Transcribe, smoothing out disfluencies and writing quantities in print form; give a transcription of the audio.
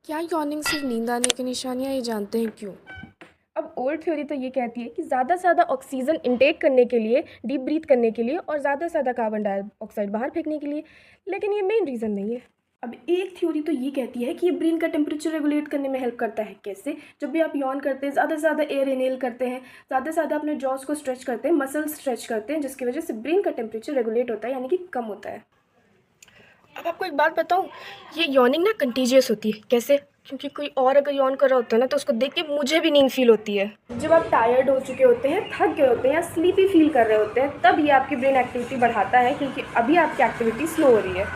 क्या यॉर्निंग सिर्फ नींद आने की निशानियाँ ये जानते हैं क्यों? अब ओल्ड थ्योरी तो ये कहती है कि ज़्यादा से ज़्यादा ऑक्सीजन इंटेक करने के लिए, डीप ब्रीथ करने के लिए और ज़्यादा से ज़्यादा कार्बन डाइऑक्साइड बाहर फेंकने के लिए, लेकिन ये मेन रीज़न नहीं है। अब एक थ्योरी तो ये कहती है कि ये ब्रेन का टेम्परेचर रेगुलेट करने में हेल्प करता है। कैसे? जब भी आप यॉन करते हैं, ज़्यादा से ज़्यादा एयर इनहेल करते हैं, ज़्यादा से ज़्यादा अपने जॉस को स्ट्रेच करते हैं, मसल स्ट्रेच करते हैं, जिसकी वजह से ब्रेन का टेम्परेचर रेगुलेट होता है, यानी कि कम होता है। अब आपको एक बात बताऊँ, ये यॉनिंग ना कंटीजियस होती है। कैसे? क्योंकि कोई और अगर यॉन कर रहा होता है ना, तो उसको देख के मुझे भी नींद फील होती है। जब आप टायर्ड हो चुके होते हैं, थक गए होते हैं या स्लीपी फील कर रहे होते हैं, तब ये आपकी ब्रेन एक्टिविटी बढ़ाता है, क्योंकि अभी आपकी एक्टिविटी स्लो हो रही है।